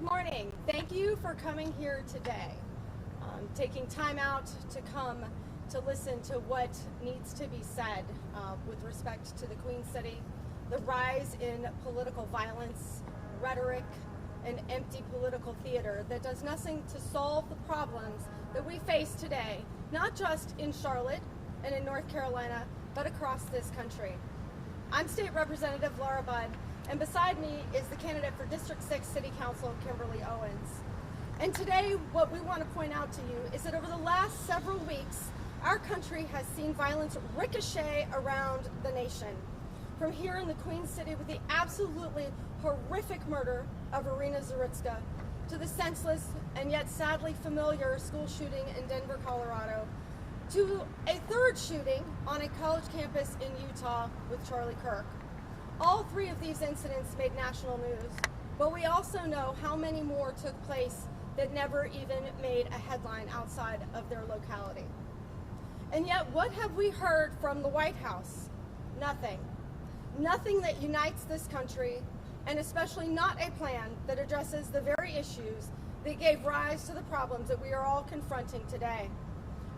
morning. Thank you for coming here today, taking time out to come to listen to what needs to be said with respect to the Queen City, the rise in political violence, rhetoric, and empty political theater that does nothing to solve the problems that we face today, not just in Charlotte and in North Carolina, but across this country. I'm State Representative Laura Budd, and beside me is the candidate for District 6 City Council, Kimberly Owens. And today, what we want to point out to you is that over the last several weeks, our country has seen violence ricochet around the nation. From here in the Queen City with the absolutely horrific murder of Irina Zaritska, to the senseless and yet sadly familiar school shooting in Denver, Colorado, to a third shooting on a college campus in Utah with Charlie Kirk. All three of these incidents made national news, but we also know how many more took place that never even made a headline outside of their locality. And yet, what have we heard from the White House? Nothing. Nothing that unites this country, and especially not a plan that addresses the very issues that gave rise to the problems that we are all confronting today.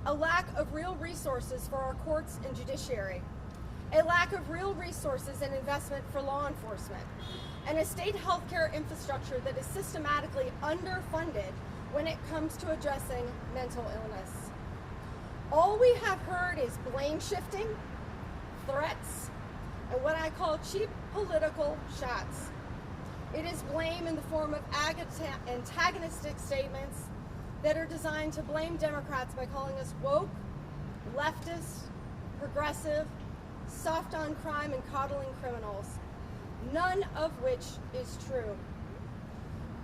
A lack of real resources for our courts and judiciary, a lack of real resources and investment for law enforcement, and a state healthcare infrastructure that is systematically underfunded when it comes to addressing mental illness. All we have heard is blame shifting, threats, and what I call cheap political shots. It is blame in the form of antagonistic statements that are designed to blame Democrats by calling us woke, leftist, progressive, soft on crime, and coddling criminals, none of which is true.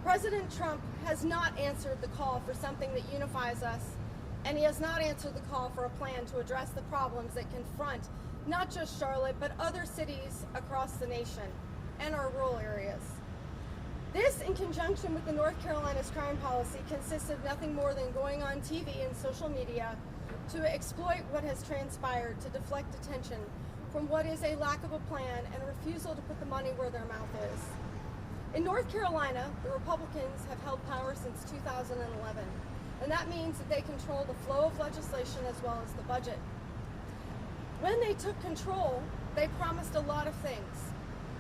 President Trump has not answered the call for something that unifies us, and he has not answered the call for a plan to address the problems that confront not just Charlotte, but other cities across the nation and our rural areas. This, in conjunction with the North Carolina's crime policy, consists of nothing more than going on TV and social media to exploit what has transpired to deflect attention from what is a lack of a plan and a refusal to put the money where their mouth is. In North Carolina, the Republicans have held power since 2011, and that means that they control the flow of legislation as well as the budget. When they took control, they promised a lot of things,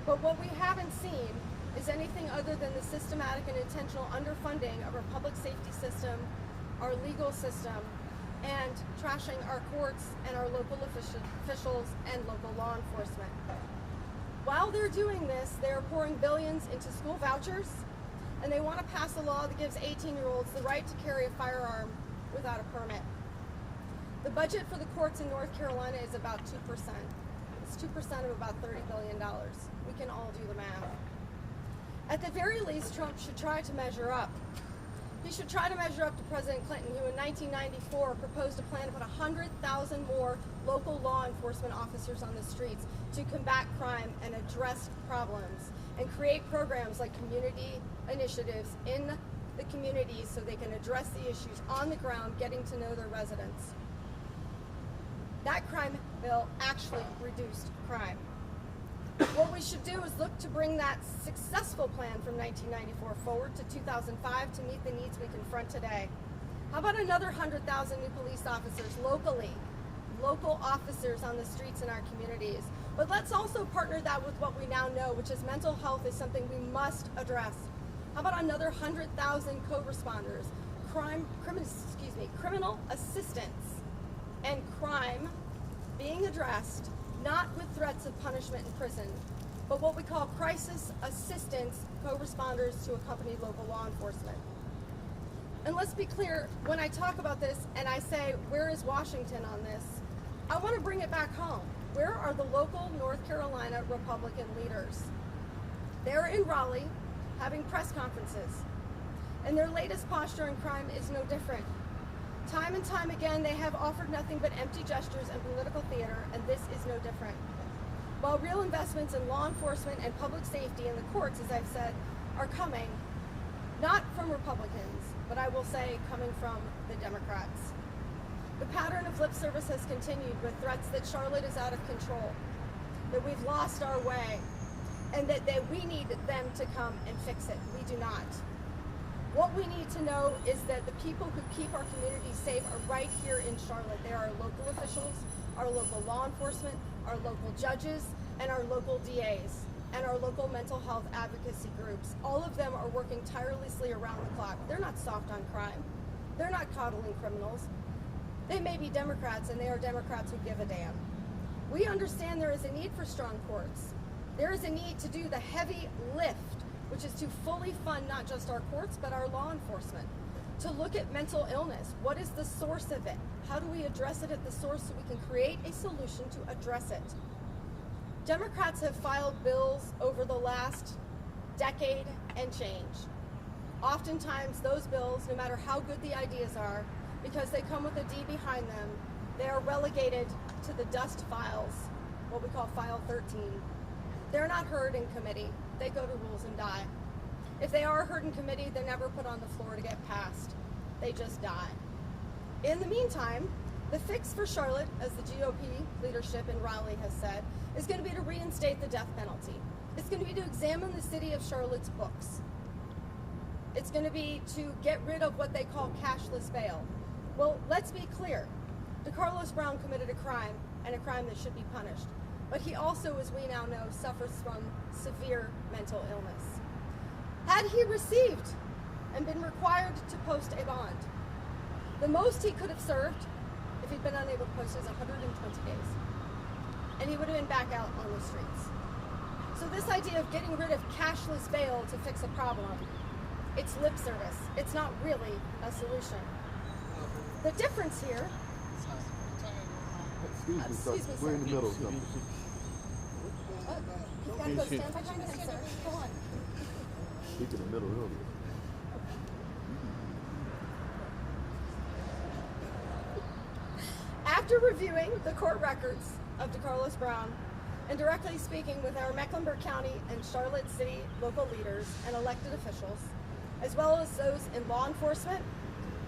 but what we haven't seen is anything other than the systematic and intentional underfunding of our public safety system, our legal system, and trashing our courts and our local officials and local law enforcement. While they're doing this, they're pouring billions into school vouchers, and they want to pass a law that gives 18-year-olds the right to carry a firearm without a permit. The budget for the courts in North Carolina is about 2%. It's 2% of about $30 billion. We can all do the math. At the very least, Trump should try to measure up. He should try to measure up to President Clinton, who in 1994 proposed a plan to put 100,000 more local law enforcement officers on the streets to combat crime and address problems, and create programs like community initiatives in the communities so they can address the issues on the ground, getting to know their residents. That crime bill actually reduced crime. What we should do is look to bring that successful plan from 1994 forward to 2005 to meet the needs we confront today. How about another 100,000 new police officers locally, local officers on the streets in our communities? But let's also partner that with what we now know, which is mental health is something we must address. How about another 100,000 co-responders, criminal assistance, and crime being addressed not with threats of punishment in prison, but what we call crisis assistance co-responders to accompany local law enforcement. And let's be clear, when I talk about this and I say, where is Washington on this? I want to bring it back home. Where are the local North Carolina Republican leaders? They're in Raleigh having press conferences, and their latest posture in crime is no different. Time and time again, they have offered nothing but empty gestures and political theater, and this is no different. While real investments in law enforcement and public safety in the courts, as I've said, are coming, not from Republicans, but I will say coming from the Democrats. The pattern of lip service has continued with threats that Charlotte is out of control, that we've lost our way, and that we need them to come and fix it. We do not. What we need to know is that the people who keep our community safe are right here in Charlotte. They are our local officials, our local law enforcement, our local judges, and our local DAs, and our local mental health advocacy groups. All of them are working tirelessly around the clock. They're not soft on crime. They're not coddling criminals. They may be Democrats, and they are Democrats who give a damn. We understand there is a need for strong courts. There is a need to do the heavy lift, which is to fully fund not just our courts, but our law enforcement. To look at mental illness. What is the source of it? How do we address it at the source so we can create a solution to address it? Democrats have filed bills over the last decade and change. Oftentimes those bills, no matter how good the ideas are, because they come with a D behind them, they are relegated to the dust files, what we call File 13. They're not heard in committee. They go to rules and die. If they are heard in committee, they're never put on the floor to get passed. They just die. In the meantime, the fix for Charlotte, as the GOP leadership in Raleigh has said, is going to be to reinstate the death penalty. It's going to be to examine the city of Charlotte's books. It's going to be to get rid of what they call cashless bail. Well, let's be clear. DeCarlos Brown committed a crime, and a crime that should be punished. But he also, as we now know, suffers from severe mental illness. Had he received and been required to post a bond, the most he could have served, if he'd been unable to post, is 120 days. And he would have been back out on the streets. So this idea of getting rid of cashless bail to fix a problem, it's lip service. It's not really a solution. The difference here... Excuse me, sir. We're in the middle of something. You've got to go stand behind him, sir. Go on. Speak in the middle earlier. After reviewing the court records of DeCarlos Brown and directly speaking with our Mecklenburg County and Charlotte City local leaders and elected officials, as well as those in law enforcement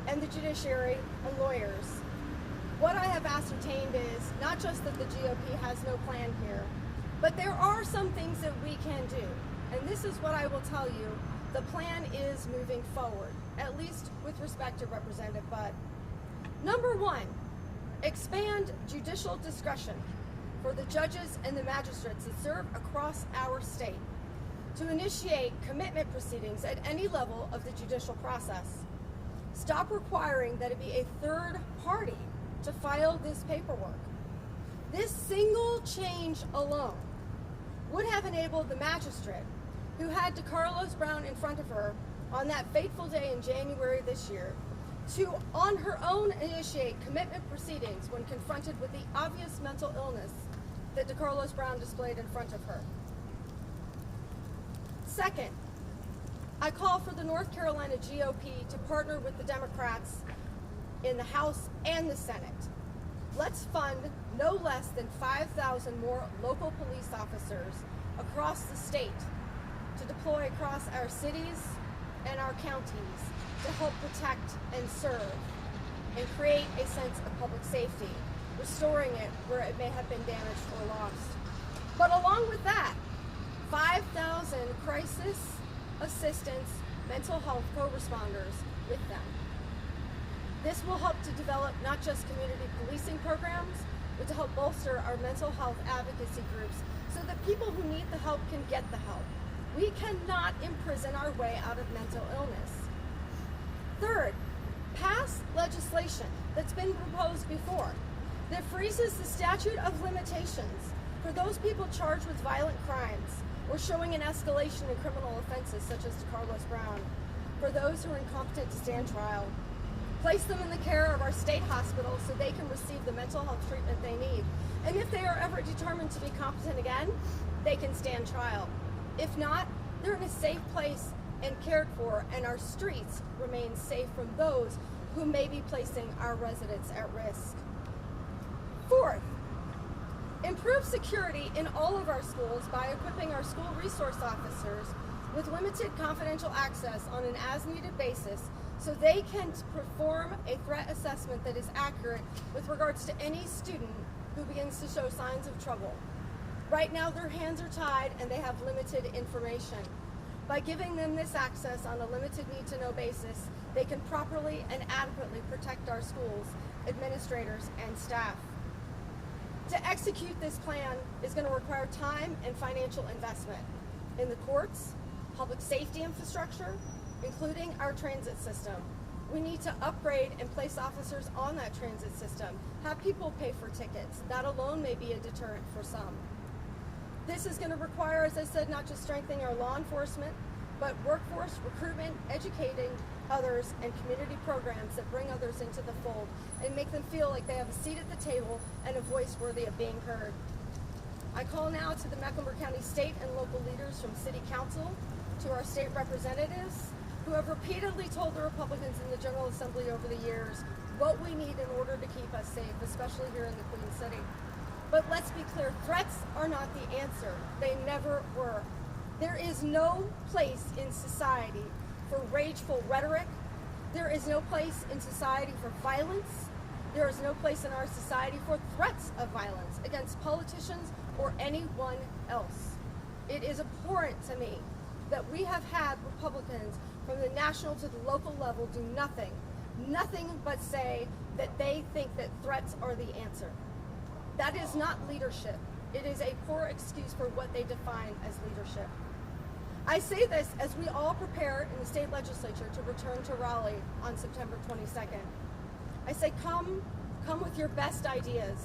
and the judiciary and lawyers, what I have ascertained is not just that the GOP has no plan here, but there are some things that we can do. And this is what I will tell you. The plan is moving forward, at least with respect to Representative Budd. Number one, expand judicial discretion for the judges and the magistrates that serve across our state to initiate commitment proceedings at any level of the judicial process. Stop requiring that it be a third party to file this paperwork. This single change alone would have enabled the magistrate who had DeCarlos Brown in front of her on that fateful day in January this year to, on her own, initiate commitment proceedings when confronted with the obvious mental illness that DeCarlos Brown displayed in front of her. Second, I call for the North Carolina GOP to partner with the Democrats in the House and the Senate. Let's fund no less than 5,000 more local police officers across the state to deploy across our cities and our counties to help protect and serve and create a sense of public safety, restoring it where it may have been damaged or lost. But along with that, 5,000 crisis assistance mental health co-responders with them. This will help to develop not just community policing programs, but to help bolster our mental health advocacy groups so that people who need the help can get the help. We cannot imprison our way out of mental illness. Third, pass legislation that's been proposed before that freezes the statute of limitations for those people charged with violent crimes or showing an escalation in criminal offenses such as DeCarlos Brown, for those who are incompetent to stand trial. Place them in the care of our state hospitals so they can receive the mental health treatment they need. And if they are ever determined to be competent again, they can stand trial. If not, they're in a safe place and cared for, and our streets remain safe from those who may be placing our residents at risk. Fourth, improve security in all of our schools by equipping our school resource officers with limited confidential access on an as-needed basis so they can perform a threat assessment that is accurate with regards to any student who begins to show signs of trouble. Right now their hands are tied and they have limited information. By giving them this access on a limited need-to-know basis, they can properly and adequately protect our schools, administrators, and staff. To execute this plan is going to require time and financial investment in the courts, public safety infrastructure, including our transit system. We need to upgrade and place officers on that transit system, have people pay for tickets. That alone may be a deterrent for some. This is going to require, as I said, not just strengthening our law enforcement, but workforce recruitment, educating others, and community programs that bring others into the fold and make them feel like they have a seat at the table and a voice worthy of being heard. I call now to the Mecklenburg County state and local leaders from City Council to our state representatives who have repeatedly told the Republicans in the General Assembly over the years what we need in order to keep us safe, especially here in the Queen City. But let's be clear, threats are not the answer. They never were. There is no place in society for rageful rhetoric. There is no place in society for violence. There is no place in our society for threats of violence against politicians or anyone else. It is abhorrent to me that we have had Republicans from the national to the local level do nothing but say that they think that threats are the answer. That is not leadership. It is a poor excuse for what they define as leadership. I say this as we all prepare in the state legislature to return to Raleigh on September 22nd. I say come with your best ideas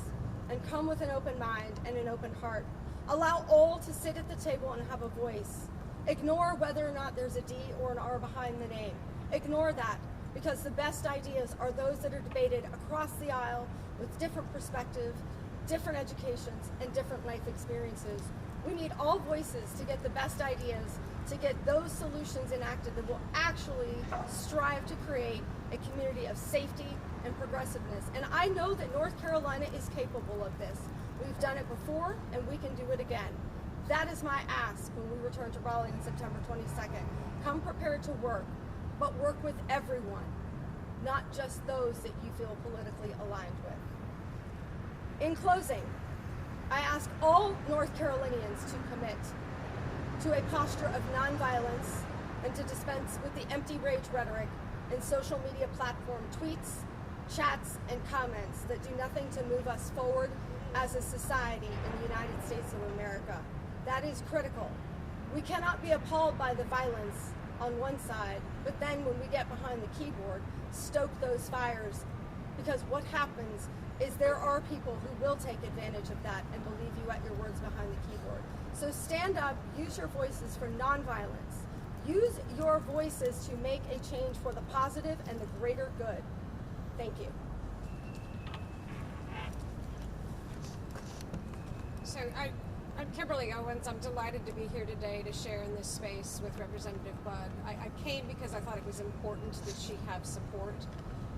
and come with an open mind and an open heart. Allow all to sit at the table and have a voice. Ignore whether or not there's a D or an R behind the name. Ignore that, because the best ideas are those that are debated across the aisle with different perspectives, different educations, and different life experiences. We need all voices to get the best ideas, to get those solutions enacted that will actually strive to create a community of safety and progressiveness. And I know that North Carolina is capable of this. We've done it before, and we can do it again. That is my ask when we return to Raleigh on September 22nd. Come prepared to work, but work with everyone, not just those that you feel politically aligned with. In closing, I ask all North Carolinians to commit to a posture of nonviolence and to dispense with the empty rage rhetoric and social media platform tweets, chats, and comments that do nothing to move us forward as a society in the United States of America. That is critical. We cannot be appalled by the violence on one side, but then when we get behind the keyboard, stoke those fires, because what happens is there are people who will take advantage of that and believe you at your words behind the keyboard. So stand up, use your voices for nonviolence. Use your voices to make a change for the positive and the greater good. Thank you. So I'm Kimberly Owens. I'm delighted to be here today to share in this space with Representative Budd. I came because I thought it was important that she have support.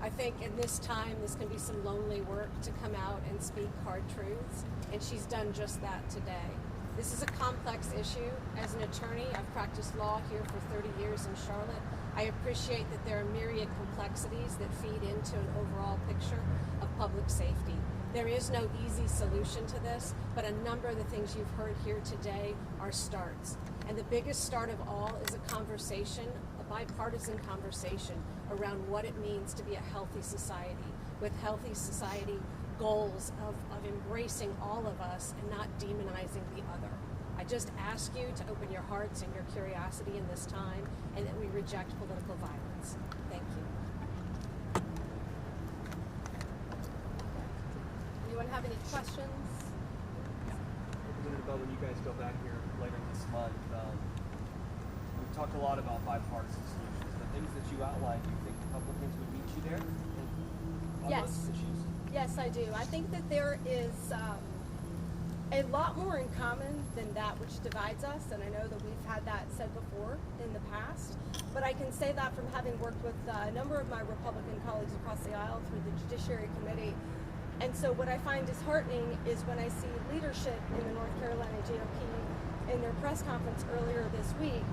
I think in this time, this can be some lonely work to come out and speak hard truths, and she's done just that today. This is a complex issue. As an attorney, I've practiced law here for 30 years in Charlotte. I appreciate that there are myriad complexities that feed into an overall picture of public safety. There is no easy solution to this, but a number of the things you've heard here today are starts. And the biggest start of all is a conversation, a bipartisan conversation around what it means to be a healthy society, with healthy society goals of embracing all of us and not demonizing the other. I just ask you to open your hearts and your curiosity in this time, and that we reject political violence. Thank you. Anyone have any questions? Representative Budd, when you guys go back here later this month, we've talked a lot about bipartisan solutions. The things that you outlined, do you think Republicans would meet you there on Yes. those issues? Yes, I do. I think that there is a lot more in common than that which divides us, and I know that we've had that said before in the past, but I can say that from having worked with a number of my Republican colleagues across the aisle through the Judiciary Committee. And so what I find disheartening is when I see leadership in the North Carolina GOP in their press conference earlier this week,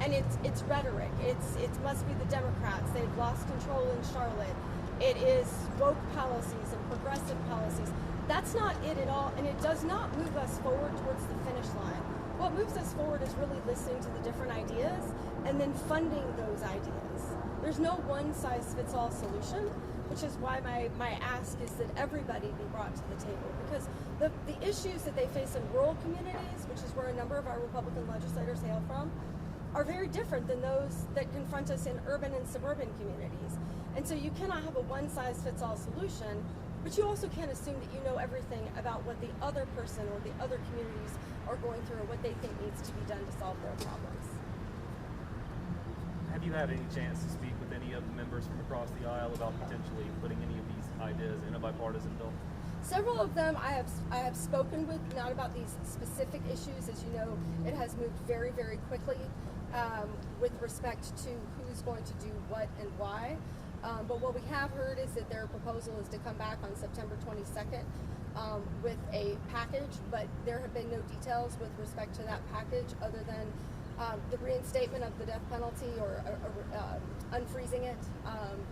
and it's rhetoric. It must be the Democrats. They've lost control in Charlotte. It is woke policies and progressive policies. That's not it at all, and it does not move us forward towards the finish line. what moves us forward is really listening to the different ideas and then funding those ideas. There's no one-size-fits-all solution, which is why my ask is that everybody be brought to the table, because the issues that they face in rural communities, which is where a number of our Republican legislators hail from, are very different than those that confront us in urban and suburban communities. And so you cannot have a one-size-fits-all solution, but you also can't assume that you know everything about what the other person or the other communities are going through or what they think needs to be done to solve their problems. Have you had any chance to speak with any of the members from across the aisle about potentially putting any of these ideas in a bipartisan bill? Several of them I have spoken with, not about these specific issues. As you know, it has moved very, very quickly with respect to who's going to do what and why. But what we have heard is that their proposal is to come back on September 22nd with a package, but there have been no details with respect to that package other than the reinstatement of the death penalty or unfreezing it,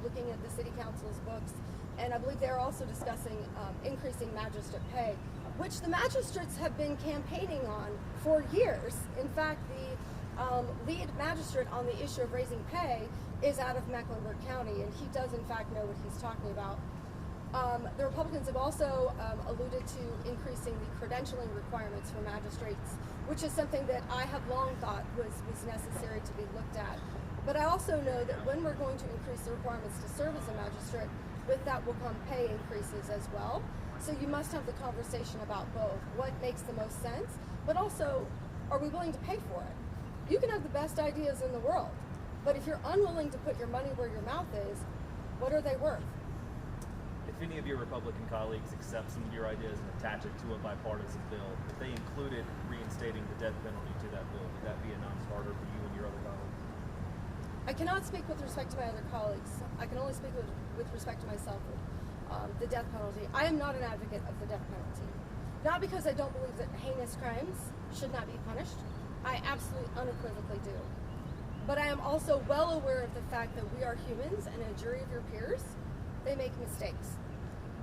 looking at the city council's books. And I believe they're also discussing increasing magistrate pay, which the magistrates have been campaigning on for years. In fact, the lead magistrate on the issue of raising pay is out of Mecklenburg County, and he does in fact know what he's talking about. The Republicans have also alluded to increasing the credentialing requirements for magistrates, which is something that I have long thought was necessary to be looked at. But I also know that when we're going to increase the requirements to serve as a magistrate, with that will come pay increases as well. So you must have the conversation about both. What makes the most sense, but also, are we willing to pay for it? You can have the best ideas in the world, but if you're unwilling to put your money where your mouth is, what are they worth? If any of your Republican colleagues accept some of your ideas and attach it to a bipartisan bill, if they included reinstating the death penalty to that bill, would that be a non-starter for you and your other colleagues? I cannot speak with respect to my other colleagues. I can only speak with respect to myself with the death penalty. I am not an advocate of the death penalty. Not because I don't believe that heinous crimes should not be punished. I absolutely unequivocally do. But I am also well aware of the fact that we are humans, and a jury of your peers, they make mistakes.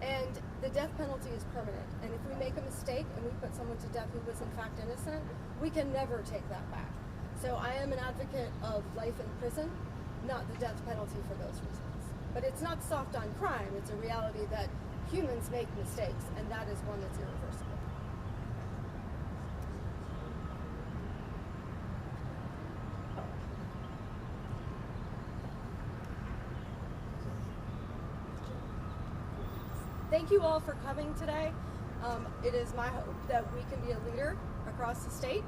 And the death penalty is permanent. And if we make a mistake and we put someone to death who was in fact innocent, we can never take that back. So I am an advocate of life in prison, not the death penalty for those reasons. But it's not soft on crime. It's a reality that humans make mistakes, and that is one that's irreversible. Thank you all for coming today. It is my hope that we can be a leader across the state.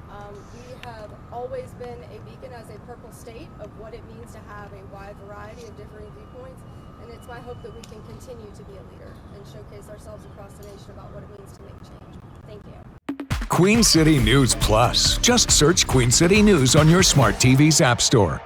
We have always been a beacon as a purple state of what it means to have a wide variety of differing viewpoints, and it's my hope that we can continue to be a leader and showcase ourselves across the nation about what it means to make change. Thank you. Queen City News Plus. Just search Queen City News on your smart TV's app store.